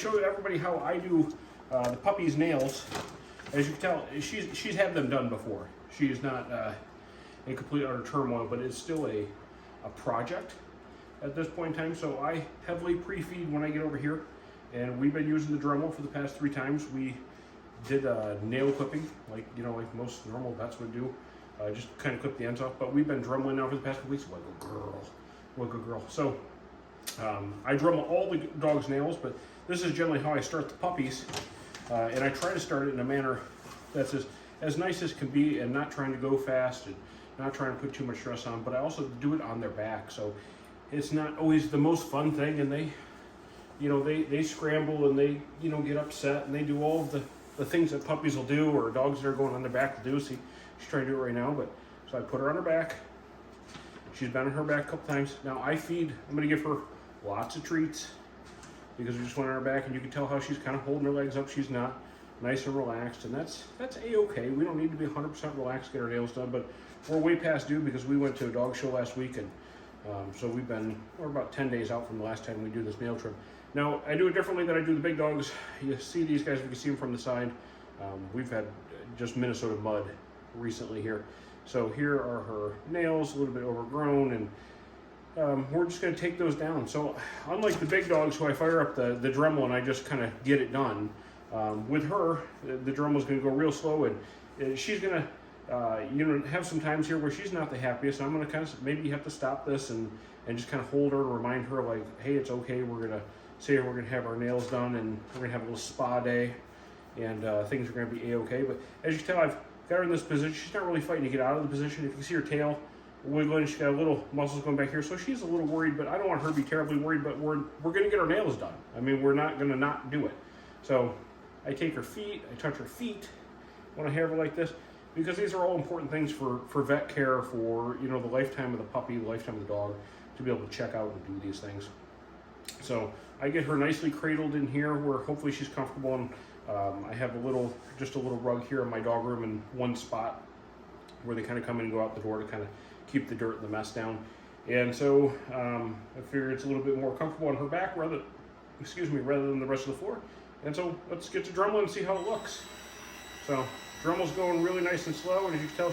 Show everybody how I do the puppy's nails. As you can tell, she's had them done before. She is not in complete utter turmoil, but it's still a project at this point in time. So I heavily pre-feed when I get over here, and we've been using the Dremel for the past 3 times. We did nail clipping, like most normal vets would do, just kind of clip the ends off. But we've been Dremeling now for the past couple weeks. What a good girl. So I Dremel all the dog's nails, but this is generally how I start the puppies, and I try to start it in a manner that's as nice as can be, and not trying to go fast and not trying to put too much stress on. But I also do it on their back, so it's not always the most fun thing, and they scramble and they get upset and they do all of the things that puppies will do, or dogs that are going on their back will do. See, she's trying to do it right now, but so I put her on her back. She's been on her back a couple times. Now I feed. I'm going to give her lots of treats, because we just went on her back, and you can tell how she's kind of holding her legs up. She's not nice and relaxed, and that's a-okay. We don't need to be 100% relaxed to get our nails done, but we're way past due because we went to a dog show last week, and so we're about 10 days out from the last time we do this nail trim. Now, I do it differently than I do the big dogs. You see these guys, if you can see them from the side. We've had just Minnesota mud recently here. So here are her nails, a little bit overgrown, and we're just going to take those down. So unlike the big dogs, who I fire up the Dremel and I just kind of get it done, with her, the Dremel is going to go real slow, and she's going to have some times here where she's not the happiest. I'm going to kind of maybe have to stop this and just kind of hold her and remind her, like, hey, it's okay. We're going to say we're going to have our nails done, and we're going to have a little spa day, and things are going to be a-okay. But as you can tell, I've got her in this position. She's not really fighting to get out of the position. If you can see her tail wiggling, she's got a little muscles going back here, so she's a little worried, but I don't want her to be terribly worried. But we're going to get our nails done. I mean, we're not going to not do it. So I take her feet, I touch her feet when I have her like this, because these are all important things for vet care, for the lifetime of the puppy, the lifetime of the dog, to be able to check out and do these things. So I get her nicely cradled in here, where hopefully she's comfortable, and I have just a little rug here in my dog room in one spot where they kind of come in and go out the door to kind of keep the dirt and the mess down. And so I figure it's a little bit more comfortable on her back rather than the rest of the floor. And so let's get to Dremel and see how it looks. So Dremel's going really nice and slow, and as you can tell,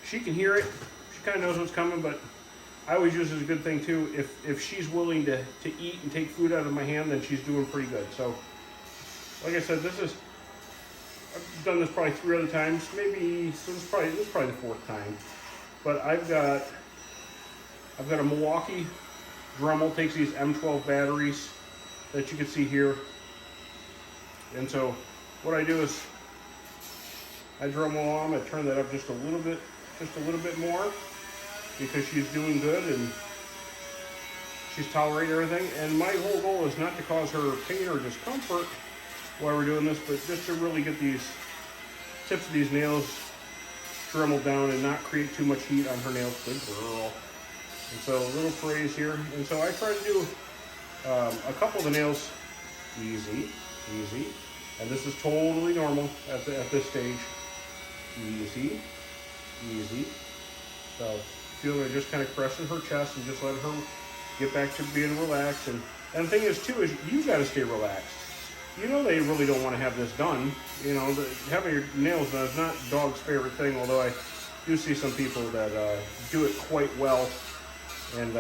she can hear it. She kind of knows what's coming, but I always use it as a good thing too. If she's willing to eat and take food out of my hand, then she's doing pretty good. So like I said, I've done this probably 3 other times, maybe. So this is probably the 4th time. But I've got a Milwaukee Dremel. Takes these M12 batteries that you can see here. And so what I do is I Dremel on. I turn that up just a little bit more, because she's doing good and she's tolerating everything. And my whole goal is not to cause her pain or discomfort while we're doing this, but just to really get these tips of these nails Dremel down and not create too much heat on her nails. Good girl. And so a little phrase here. And so I try to do a couple of the nails easy, and this is totally normal at this stage. Easy. So feel her just kind of caressing her chest and just let her get back to being relaxed. And the thing is too, is you got to stay relaxed. They really don't want to have this done. Having your nails done is not dog's favorite thing, although I do see some people that do it quite well, and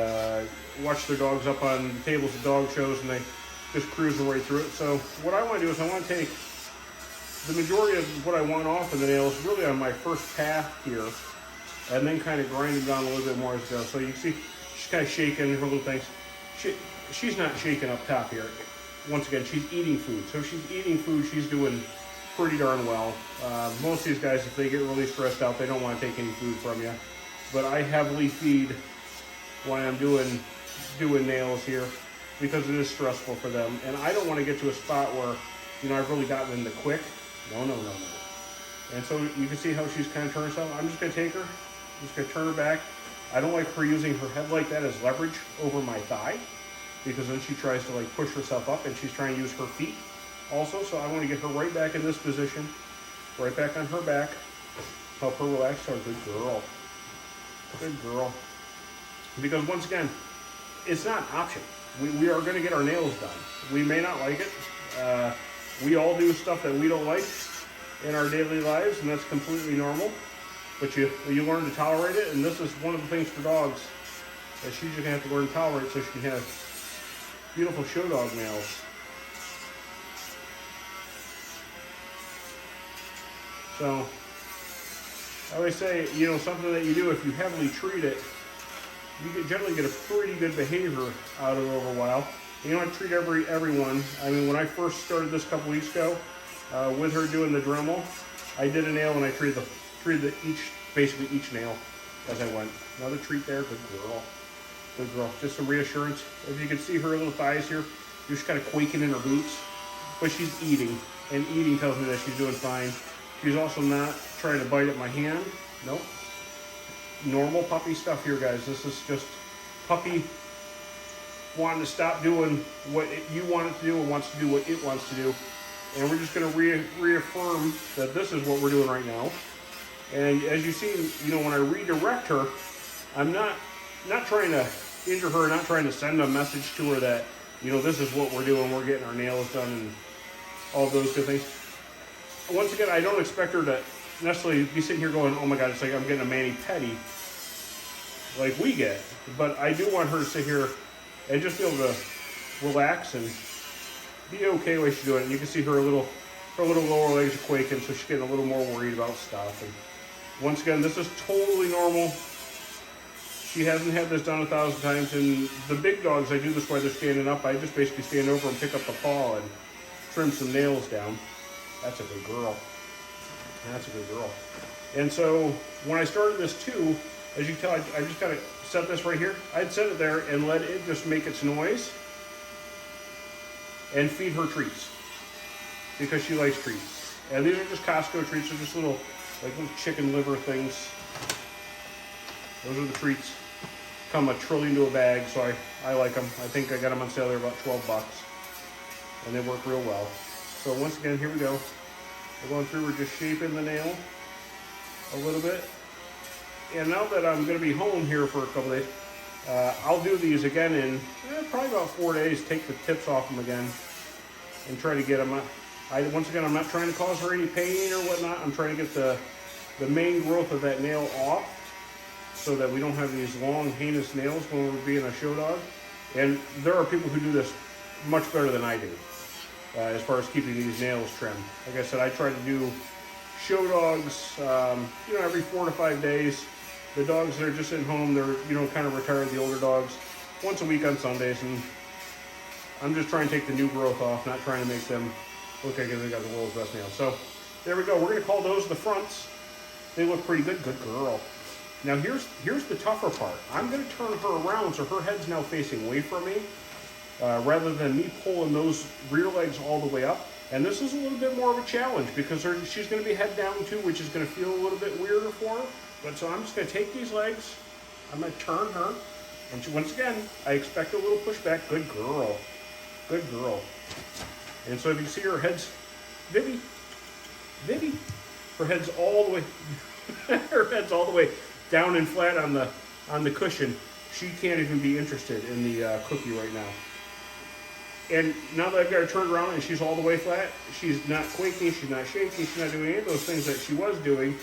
watch their dogs up on tables at dog shows, and they just cruise right through it. So what I want to do is I want to take the majority of what I want off of the nails really on my first pass here, and then kind of grind them down a little bit more as it goes. So you can see she's kind of shaking her little things. She's not shaking up top here. Once again, she's eating food. So if she's eating food, she's doing pretty darn well. Most of these guys, if they get really stressed out, they don't want to take any food from you. But I heavily feed when I'm doing nails here, because it is stressful for them. And I don't want to get to a spot where, I've really gotten into quick. No. And so you can see how she's kind of turning herself. I'm just going to take her, just going to turn her back. I don't like her using her head like that as leverage over my thigh, because then she tries to push herself up, and she's trying to use her feet also. So I want to get her right back in this position, right back on her back, help her relax. So good girl. Because once again, it's not an option. we are going to get our nails done. We may not like it. We all do stuff that we don't like in our daily lives, and that's completely normal. But you learn to tolerate it, and this is one of the things for dogs that she's just going to have to learn to tolerate so she can have beautiful show dog nails. So, I always say, you know, something that you do, if you heavily treat it, you generally get a pretty good behavior out of it over a while. You don't have to treat everyone. I mean, when I first started this a couple weeks ago, with her doing the Dremel, I did a nail and I treated basically each nail as I went. Another treat there, good girl. Good girl. Just some reassurance. If you can see her little thighs here, she's kind of quaking in her boots, but she's eating, and eating tells me that she's doing fine. She's also not trying to bite at my hand. Nope. Normal puppy stuff here, guys. This is just puppy wanting to stop doing what you want it to do and wants to do what it wants to do. And we're just going to reaffirm that this is what we're doing right now. And as you see, you know, when I redirect her, I'm not trying to injure her, not trying to send a message to her that, you know, this is what we're doing, we're getting our nails done and all those good things. Once again, I don't expect her to necessarily be sitting here going, oh my God, it's like I'm getting a mani-pedi like we get. But I do want her to sit here and just be able to relax and be okay the way she's doing it. And you can see her little lower legs are quaking, so she's getting a little more worried about stuff. And once again, this is totally normal. She hasn't had this done 1,000 times. And the big dogs, I do this while they're standing up. I just basically stand over and pick up the paw and trim some nails down. That's a good girl. That's a good girl. And so when I started this too, as you can tell, I just kind of set this right here. I'd set it there and let it just make its noise and feed her treats because she likes treats. And these are just Costco treats. They're just little chicken liver things. Those are the treats. Come a trillion to a bag, so I like them. I think I got them on sale. They're about 12 bucks, and they work real well. So once again, here we go. We're going through, we're just shaping the nail a little bit. And now that I'm going to be home here for a couple days, I'll do these again in probably about 4 days, take the tips off them again, and try to get them. Once again, I'm not trying to cause her any pain or whatnot. I'm trying to get the main growth of that nail off so that we don't have these long, heinous nails when we're being a show dog. And there are people who do this much better than I do. As far as keeping these nails trimmed. Like I said, I try to do show dogs, you know, every 4 to 5 days. The dogs that are just at home, they're, you know, kind of retired, the older dogs, once a week on Sundays. And I'm just trying to take the new growth off, not trying to make them look like they got the world's best nails. So there we go. We're going to call those the fronts. They look pretty good. Good girl. Now here's the tougher part. I'm going to turn her around so her head's now facing away from me. Rather than me pulling those rear legs all the way up. And this is a little bit more of a challenge because she's going to be head down too, which is going to feel a little bit weirder for her. But so I'm just going to take these legs, I'm going to turn her, and once again, I expect a little pushback. Good girl. Good girl. And so if you see her head's, Vivi, her head's all the way, her head's all the way down and flat on the cushion. She can't even be interested in the cookie right now. And now that I've got her turned around and she's all the way flat, she's not quaking, she's not shaking, she's not doing any of those things that she was doing.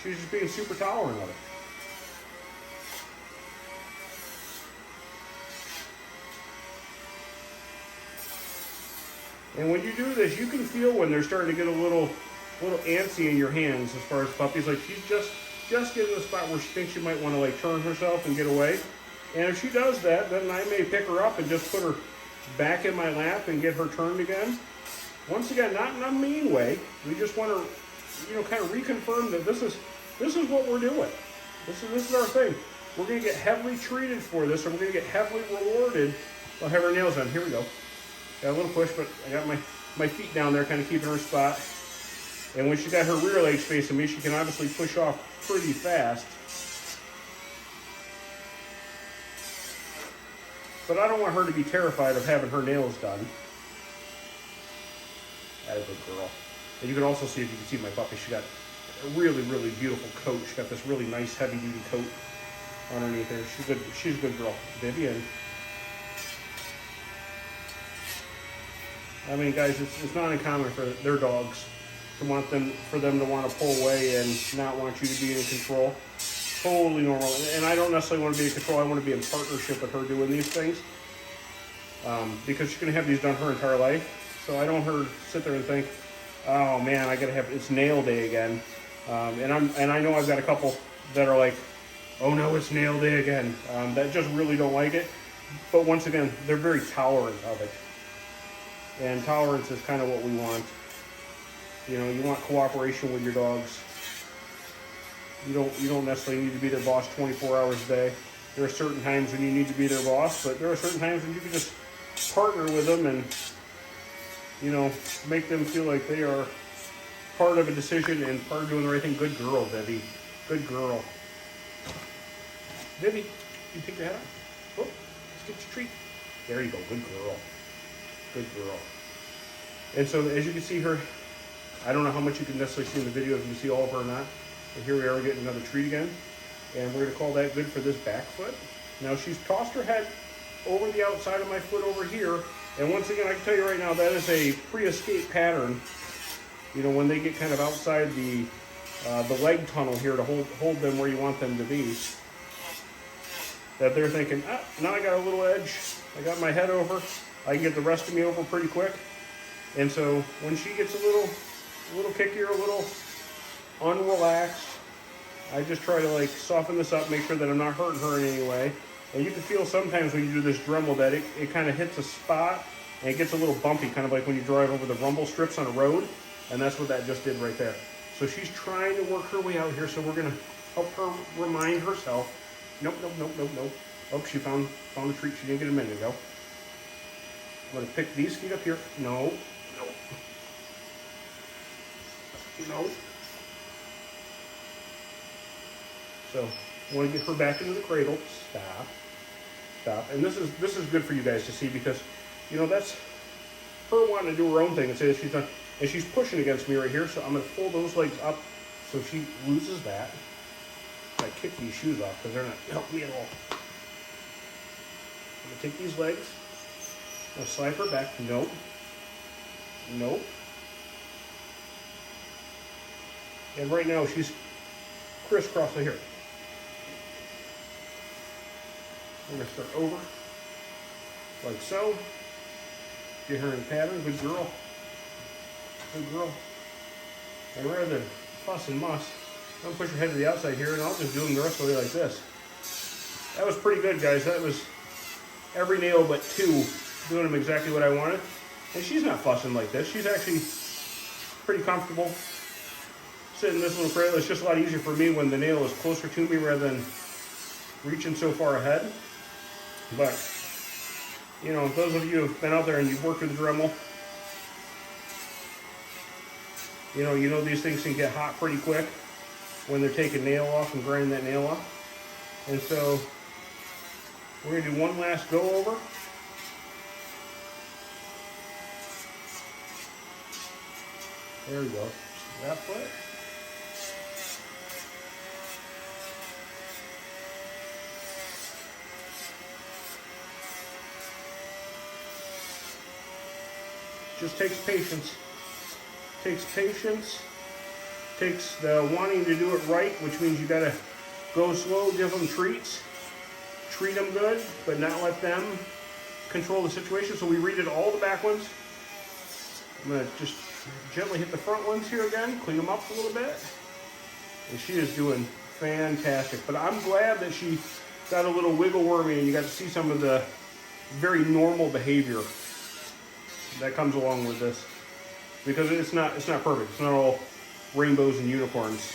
She's just being super tolerant of it. And when you do this, you can feel when they're starting to get a little antsy in your hands as far as puppies. Like she's just getting to the spot where she thinks she might want to like turn herself and get away. And if she does that, then I may pick her up and just put her back in my lap and get her turned again. Once again, not in a mean way. We just want to, you know, kind of reconfirm that this is what we're doing. This is our thing. We're going to get heavily treated for this, or we're going to get heavily rewarded. I'll have her nails on. Here we go. Got a little push, but I got my feet down there, kind of keeping her spot. And when she's got her rear legs facing me, she can obviously push off pretty fast. But I don't want her to be terrified of having her nails done. That's a good girl. And you can also see, if you can see my puppy, she got a really, really beautiful coat. She got this really nice heavy-duty coat. underneath her. She's good. She's a good girl. Vivienne. I mean, guys, it's not uncommon for their dogs to want them to want to pull away and not want you to be in control. Totally normal. And I don't necessarily want to be in control. I want to be in partnership with her doing these things, because she's going to have these done her entire life. So I don't want her to sit there and think, oh man, I got to have, it's nail day again. And I know I've got a couple that are like, oh no, it's nail day again. That just really don't like it. But once again, they're very tolerant of it. And tolerance is kind of what we want. You know, you want cooperation with your dogs. You don't necessarily need to be their boss 24 hours a day. There are certain times when you need to be their boss, but there are certain times when you can just partner with them and, you know, make them feel like they are part of a decision and part of doing the right thing. Good girl, Vivi. Good girl. Vivi, you take your head off. Oh, let's get your treat. There you go. Good girl. Good girl. And so as you can see her, I don't know how much you can necessarily see in the video if you see all of her or not. But here we are getting another treat again. And we're going to call that good for this back foot. Now she's tossed her head over the outside of my foot over here. And once again, I can tell you right now, that is a pre-escape pattern. You know, when they get kind of outside the leg tunnel here to hold them where you want them to be. That they're thinking, ah, now I got a little edge. I got my head over. I can get the rest of me over pretty quick. And so when she gets a little kickier, a little unrelaxed, I just try to like soften this up, make sure that I'm not hurting her in any way. And you can feel sometimes when you do this Dremel that it kind of hits a spot and it gets a little bumpy, kind of like when you drive over the rumble strips on a road. And that's what that just did right there. So she's trying to work her way out here, so we're gonna help her remind herself. Nope, nope, nope, nope, nope. Oh, she found a treat she didn't get a minute ago. I'm gonna pick these feet up here. No, no, no. So I want to get her back into the cradle. Stop, stop. And this is good for you guys to see, because, you know, that's her wanting to do her own thing and say that she's done. And she's pushing against me right here, so I'm gonna pull those legs up so she loses that. I kick these shoes off because they're not helping me at all. I'm gonna take these legs. I'll slide her back. Nope. Nope. And right now she's crisscross right here. I'm gonna start over, like so. Get her in pattern. Good girl. Good girl. And rather than fuss and muss, I'm gonna push her head to the outside here, and I'll just do them the rest of the way like this. That was pretty good, guys. That was every nail but two doing them exactly what I wanted. And she's not fussing like this. She's actually pretty comfortable sitting in this little cradle. It's just a lot easier for me when the nail is closer to me rather than reaching so far ahead. But, you know, those of you who've been out there and you've worked with Dremel, you know these things can get hot pretty quick when they're taking nail off and grinding that nail off. And so we're gonna do one last go over. There we go. That foot. Just takes patience. Takes patience. Takes the wanting to do it right, which means you gotta go slow, give them treats, treat them good, but not let them control the situation. So we redid all the back ones. I'm gonna just gently hit the front ones here again, clean them up a little bit. And she is doing fantastic. But I'm glad that she got a little wiggle wormy and you got to see some of the very normal behavior that comes along with this. Because it's not perfect. It's not all rainbows and unicorns.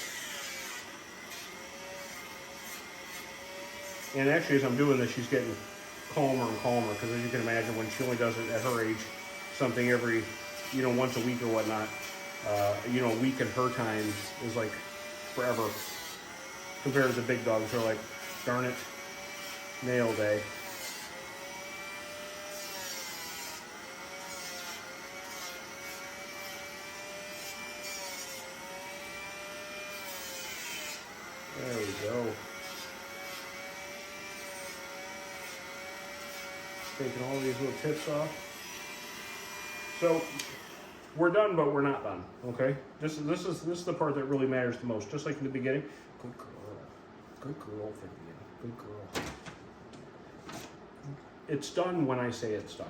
And actually, as I'm doing this, she's getting calmer and calmer, because as you can imagine, when she only does it at her age, something every, once a week or whatnot, a week in her time is like forever, compared to the big dogs who are like, darn it, nail day. There we go. taking all these little tips off. So we're done, but we're not done. Okay, this is the part that really matters the most. Just like in the beginning. Good girl, Vivienne. Good girl. It's done when I say it's done.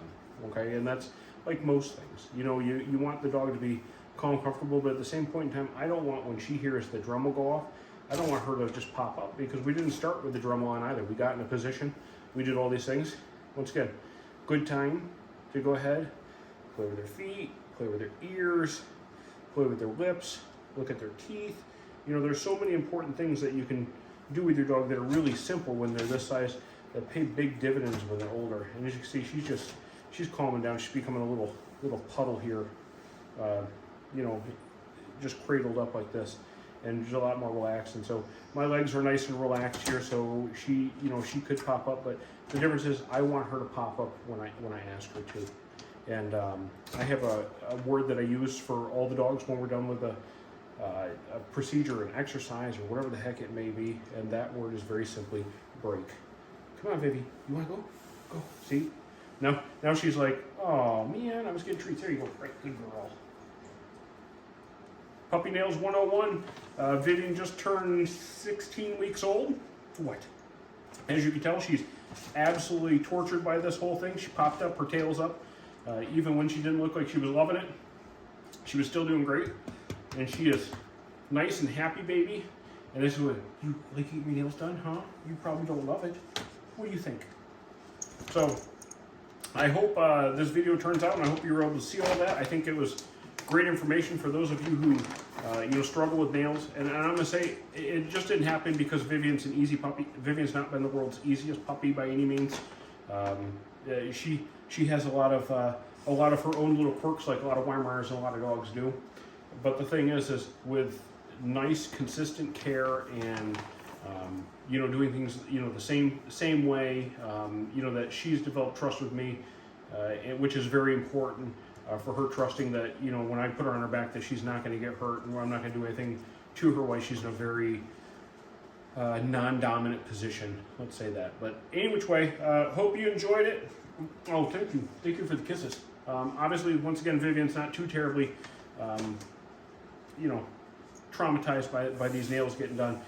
Okay, and that's like most things. You know, you want the dog to be calm, comfortable, but at the same point in time, I don't want when she hears the Dremel go off, I don't want her to just pop up, because we didn't start with the Dremel on either. We got in a position, we did all these things. Once again, good time to go ahead, play with their feet, play with their ears, play with their lips, look at their teeth. You know, there's so many important things that you can do with your dog that are really simple when they're this size, that pay big dividends when they're older. And as you can see, she's calming down. She's becoming a little puddle here, you know, just cradled up like this, and she's a lot more relaxed. And so my legs are nice and relaxed here, so she, you know, she could pop up, but the difference is I want her to pop up when I ask her to. And I have a word that I use for all the dogs when we're done with a procedure, an exercise, or whatever the heck it may be, and that word is very simply break. Come on, Vivi, you want to go? Go. See? Now she's like, oh man, I was getting treats. There you go. Right, good girl. Puppy Nails 101. Vivienne just turned 16 weeks old. What? As you can tell, she's absolutely tortured by this whole thing. She popped up, her tail's up. Even when she didn't look like she was loving it, she was still doing great. And she is nice and happy, baby. And this is what, you like getting your nails done, huh? You probably don't love it. What do you think? So, I hope this video turns out, and I hope you were able to see all that. I think it was great information for those of you who you know, struggle with nails. And I'm going to say, it just didn't happen because Vivienne's an easy puppy. Vivienne's not been the world's easiest puppy by any means. She has a lot of her own little quirks, like a lot of Weimaraners and a lot of dogs do. But the thing is with nice, consistent care and you know, doing things, you know, the same way, you know, that she's developed trust with me, which is very important for her trusting that, you know, when I put her on her back, that she's not going to get hurt, and I'm not going to do anything to her while she's in a very non-dominant position. Let's say that. But any which way, hope you enjoyed it. Oh, thank you for the kisses. Obviously, once again, Vivienne's not too terribly, you know, traumatized by these nails getting done.